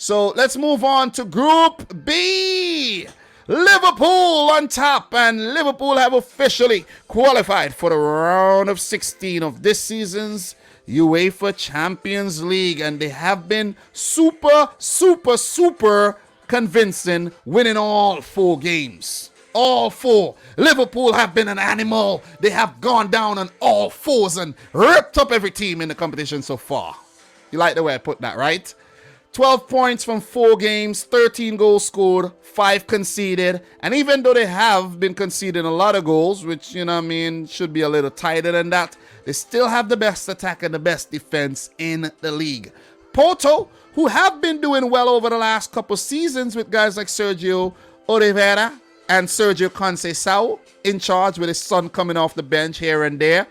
So let's move on to Group B. Liverpool on top, and Liverpool have officially qualified for the round of 16 of this season's UEFA Champions League, and they have been super convincing, winning all 4 games. All 4. Liverpool have been an animal. They have gone down on all 4s and ripped up every team in the competition so far. You like the way I put that, right? 12 points from 4 games, 13 goals scored, 5 conceded. And even though they have been conceding a lot of goals, which, should be a little tighter than that, they still have the best attack and the best defense in the league. Porto, who have been doing well over the last couple seasons with guys like Sergio Oliveira and Sergio Conceição in charge, with his son coming off the bench here and there.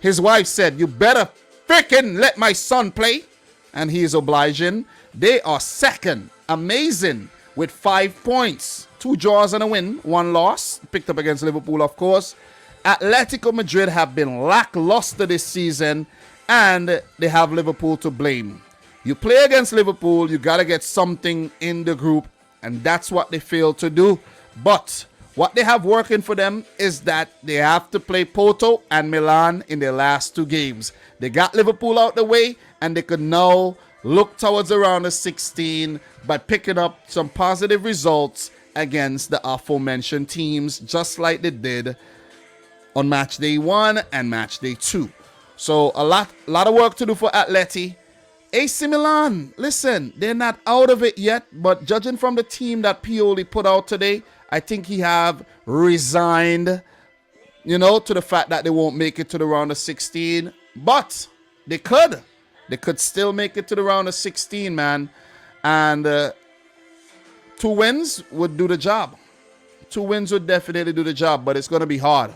His wife said, "You better freaking let my son play." And he is obliging. They are second, amazing, with 5 points. 2 draws and a win, 1 loss, picked up against Liverpool, of course. Atletico Madrid have been lackluster this season, and they have Liverpool to blame. You play against Liverpool, you got to get something in the group, and that's what they failed to do. But what they have working for them is that they have to play Porto and Milan in their last 2 games. They got Liverpool out the way, and they could now look towards around the 16 by picking up some positive results against the aforementioned teams, just like they did on match day 1 and match day 2. So a lot of work to do for Atleti. AC Milan, listen, they're not out of it yet, but judging from the team that Pioli put out today, I think he have resigned, to the fact that they won't make it to the round of 16. But they could. They could still make it to the round of 16, man. And 2 wins would do the job. 2 wins would definitely do the job, but it's going to be hard.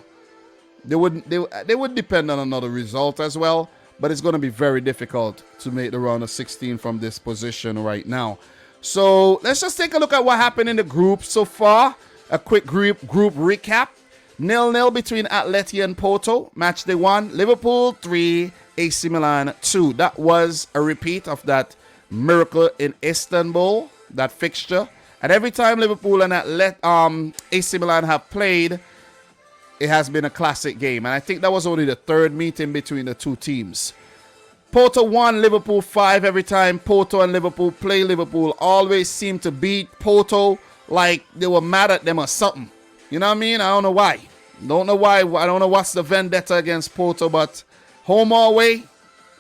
They would depend on another result as well, but it's going to be very difficult to make the round of 16 from this position right now. So let's just take a look at what happened in the group so far. A quick group recap. 0-0 between Atleti and Porto. Match day 1, Liverpool 3, AC Milan 2. That was a repeat of that miracle in Istanbul, that fixture. And every time Liverpool and AC Milan have played, it has been a classic game. And I think that was only the 3rd meeting between the 2 teams. Porto 1, Liverpool 5. Every time Porto and Liverpool play, Liverpool always seem to beat Porto like they were mad at them or something. You know what I mean? I don't know why. I don't know what's the vendetta against Porto, but home or away,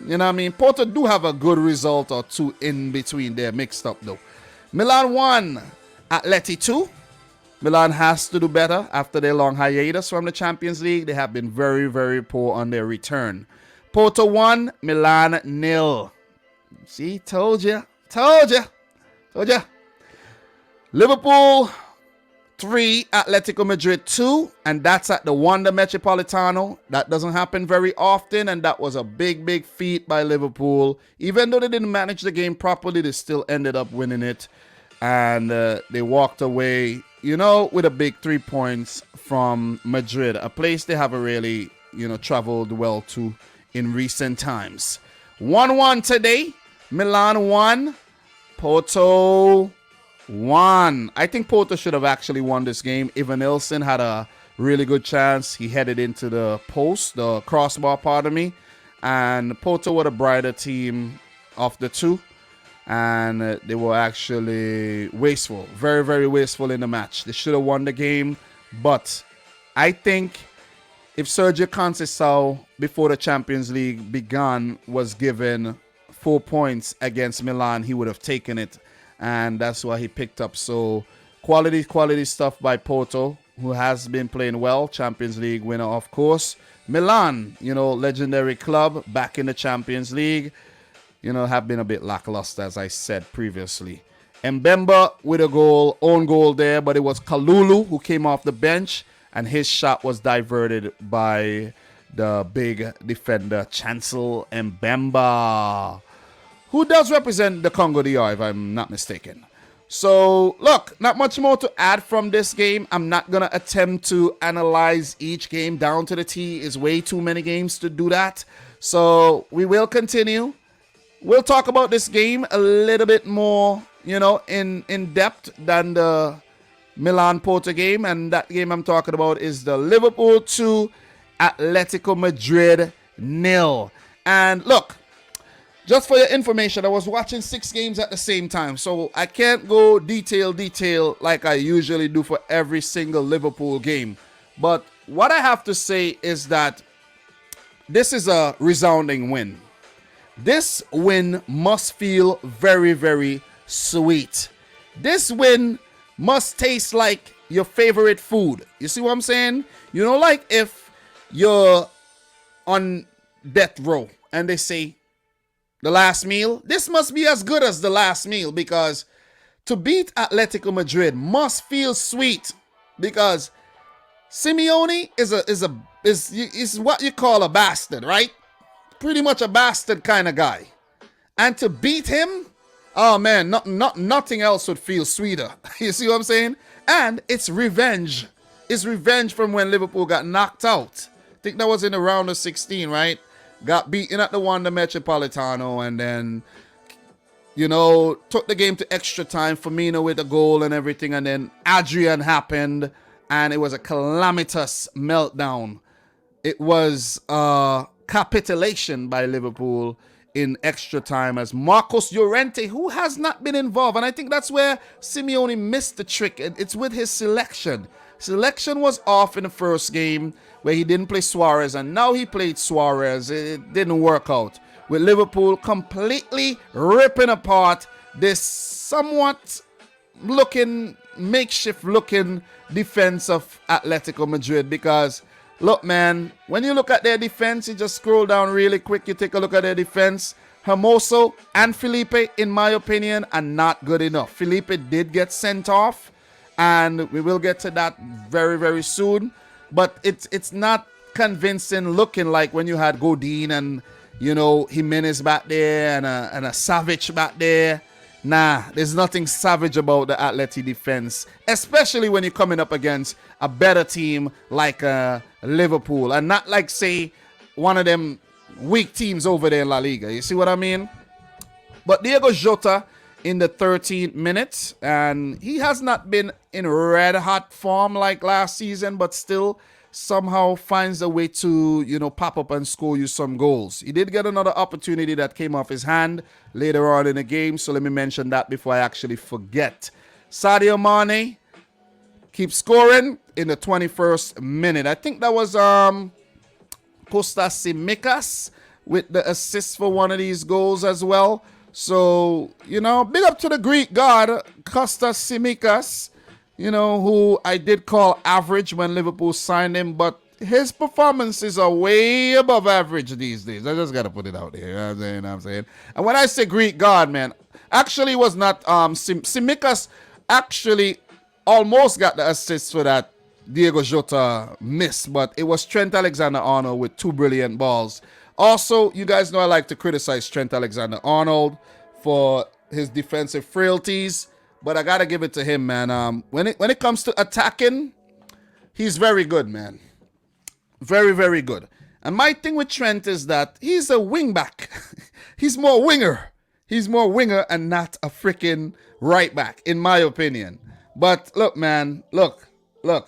you know what I mean? Porto do have a good result or 2 in between there, mixed up though. Milan 1, Atleti 2. Milan has to do better after their long hiatus from the Champions League. They have been very, very poor on their return. Porto 1, Milan 0. See, told you. Liverpool 3, Atletico Madrid 2, and that's at the Wanda Metropolitano. That doesn't happen very often, and that was a big feat by Liverpool. Even though they didn't manage the game properly, they still ended up winning it, and they walked away, with a big 3 points from Madrid, a place they haven't really, traveled well to in recent times. 1-1 today. Milan 1, Porto 1. I think Porto should have actually won this game. Ivan Nilsson had a really good chance. He headed into the post, the crossbar, pardon me. And Porto were the brighter team of the 2. And they were actually wasteful. Very, very wasteful in the match. They should have won the game. But I think if Sergio Conceição, before the Champions League began, was given 4 points against Milan, he would have taken it. And that's why he picked up. So quality stuff by Porto, who has been playing well. Champions League winner, of course. Milan, legendary club, back in the Champions League, have been a bit lackluster, as I said previously. Mbemba with a goal, own goal there, but it was Kalulu who came off the bench, and his shot was diverted by the big defender, Chancel Mbemba, who does represent the Congo DR, if I'm not mistaken. So, look, not much more to add from this game. I'm not going to attempt to analyze each game down to the T. It's way too many games to do that. So, we will continue. We'll talk about this game a little bit more in depth than the Milan Porto game, and that game I'm talking about is the Liverpool 2, Atletico Madrid 0. And look, just for your information, I was watching 6 games at the same time, so I can't go detail like I usually do for every single Liverpool game. But what I have to say is that this is a resounding win. This win must feel very, very sweet. This win must taste like your favorite food. You see what I'm saying? Like if you're on death row and they say the last meal, this must be as good as the last meal, because to beat Atletico Madrid must feel sweet, because Simeone is what you call a bastard, right? Pretty much a bastard kind of guy. And to beat him, oh man, nothing else would feel sweeter. You see what I'm saying? And it's revenge. It's revenge from when Liverpool got knocked out. I think that was in the round of 16, right? Got beaten at the Wanda Metropolitano, and then, took the game to extra time. Firmino with a goal and everything, and then Adrian happened, and it was a calamitous meltdown. It was capitulation by Liverpool in extra time, as Marcos Llorente, who has not been involved, and I think that's where Simeone missed the trick. It's with his selection. Selection was off in the first game where he didn't play Suarez, and now he played Suarez. It didn't work out, with Liverpool completely ripping apart this somewhat makeshift looking defense of Atletico Madrid. Because look, man, when you look at their defense, you just scroll down really quick, you take a look at their defense. Hermoso and Felipe, in my opinion, are not good enough. Felipe did get sent off, and we will get to that very, very soon. But it's not convincing looking like when you had Godin and, Jimenez back there and a Savage back there. Nah, there's nothing savage about the Atleti defense, especially when you're coming up against a better team like Liverpool, and not like, say, one of them weak teams over there in La Liga. You see what I mean? But Diego Jota in the 13th minute, and he has not been in red hot form like last season, but still somehow finds a way to, pop up and score you some goals. He did get another opportunity that came off his hand later on in the game, so let me mention that before I actually forget. Sadio Mane keeps scoring in the 21st minute. I think that was Kostas Tsimikas with the assist for one of these goals as well. So, big up to the Greek god, Kostas Tsimikas, who I did call average when Liverpool signed him, but his performances are way above average these days. I just got to put it out there. You know what I'm saying? And when I say Greek god, man, actually it was not, Tsimikas actually almost got the assist for that Diego Jota miss, but it was Trent Alexander-Arnold with 2 brilliant balls. Also, you guys know I like to criticize Trent Alexander-Arnold for his defensive frailties, but I gotta give it to him, man. When it comes to attacking, he's very good, man. Very, very good. And my thing with Trent is that he's a wingback. He's more winger. He's more winger and not a freaking right back, in my opinion. But look, man, look.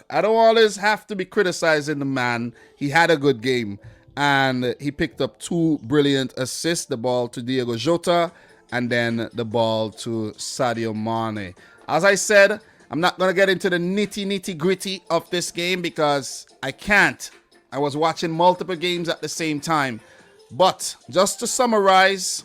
I don't always have to be criticizing the man. He had a good game, and he picked up 2 brilliant assists, the ball to Diego Jota and then the ball to Sadio Mane. As I said, I'm not going to get into the nitty gritty of this game because I can't. I was watching multiple games at the same time. But just to summarize,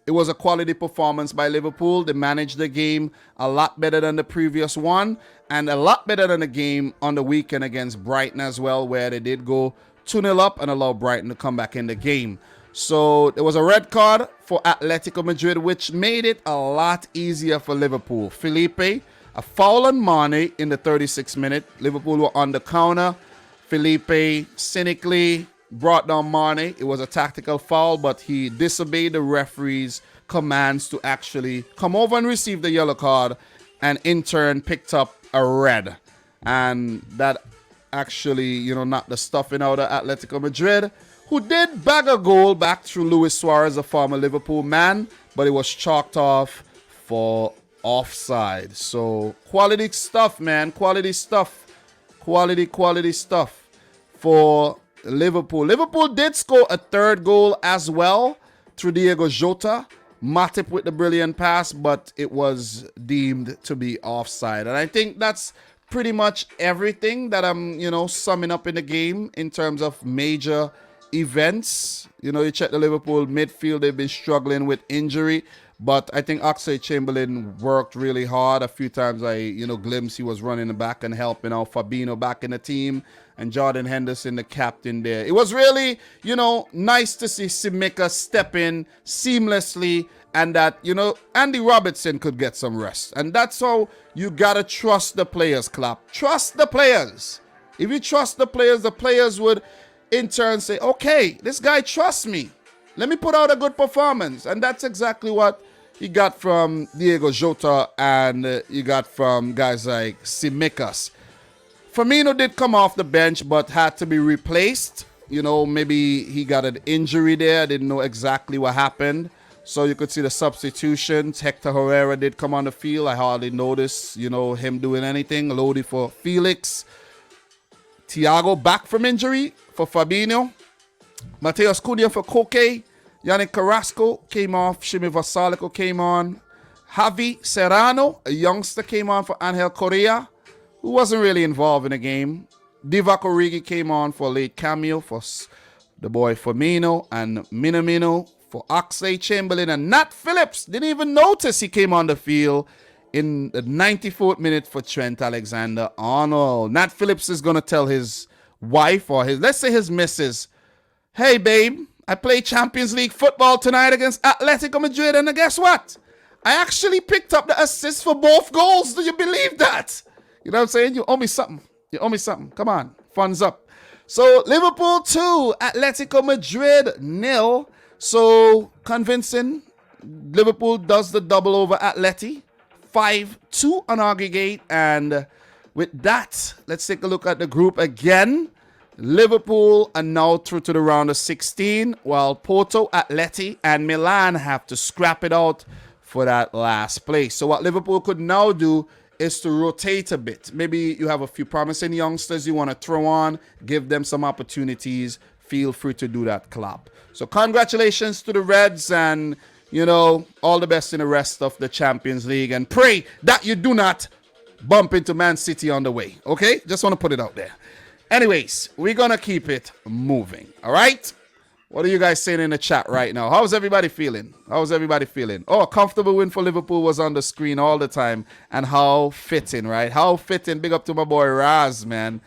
it was a quality performance by Liverpool. They managed the game a lot better than the previous one, and a lot better than the game on the weekend against Brighton as well, where they did go 2-0 up and allow Brighton to come back in the game. So there was a red card for Atletico Madrid, which made it a lot easier for Liverpool. Felipe, a foul on Mane in the 36th minute. Liverpool were on the counter. Felipe cynically brought down Mane. It was a tactical foul, but he disobeyed the referee's commands to actually come over and receive the yellow card, and in turn picked up a red. And that actually, knocked the stuffing out of Atletico Madrid, who did bag a goal back through Luis Suarez, a former Liverpool man, but it was chalked off for offside. So quality stuff, man. Quality stuff. Quality stuff for Liverpool. Liverpool did score a third goal as well through Diego Jota. Matip with the brilliant pass, but it was deemed to be offside. And I think that's pretty much everything that I'm, summing up in the game in terms of major events. You check the Liverpool midfield, they've been struggling with injury, but I think Oli Chamberlain worked really hard. A few times I, glimpsed he was running back and helping out Fabinho back in the team, and Jordan Henderson, the captain there. It was really, nice to see Simeka step in seamlessly, and that, Andy Robertson could get some rest. And that's how you gotta trust the players, Klopp. Trust the players. If you trust the players would in turn say, okay, this guy trusts me. Let me put out a good performance. And that's exactly what you got from Diego Jota, and you got from guys like Tsimikas. Firmino did come off the bench, but had to be replaced. Maybe he got an injury there. I didn't know exactly what happened. So you could see the substitutions. Hector Herrera did come on the field. I hardly noticed, him doing anything. Lodi for Felix. Thiago back from injury for Fabinho. Mateus Cunha for Koke. Yannick Carrasco came off. Shimi Vasalico came on. Javi Serrano, a youngster, came on for Angel Correa, who wasn't really involved in the game. Divock Origi came on for a late cameo for the boy Firmino, and Minamino for Oli Chamberlain. And Nat Phillips didn't even notice he came on the field in the 94th minute for Trent Alexander-Arnold. Nat Phillips is going to tell his wife, or let's say his missus, hey, babe, I play Champions League football tonight against Atletico Madrid, and guess what? I actually picked up the assist for both goals. Do you believe that? You know what I'm saying? You owe me something. Come on. Funds up. So, Liverpool 2, Atletico Madrid 0. So, convincing. Liverpool does the double over Atleti. 5-2 on aggregate. And with that, let's take a look at the group again. Liverpool are now through to the round of 16, while Porto, Atleti, and Milan have to scrap it out for that last place. So what Liverpool could now do is to rotate a bit. Maybe you have a few promising youngsters you want to throw on, give them some opportunities. Feel free to do that, Klopp. So congratulations to the Reds, and, all the best in the rest of the Champions League, and pray that you do not bump into Man City on the way, okay? Just want to put it out there. Anyways, we're going to keep it moving, all right? What are you guys saying in the chat right now? How's everybody feeling? Oh, a comfortable win for Liverpool was on the screen all the time. And how fitting, right? How fitting. Big up to my boy Raz, man.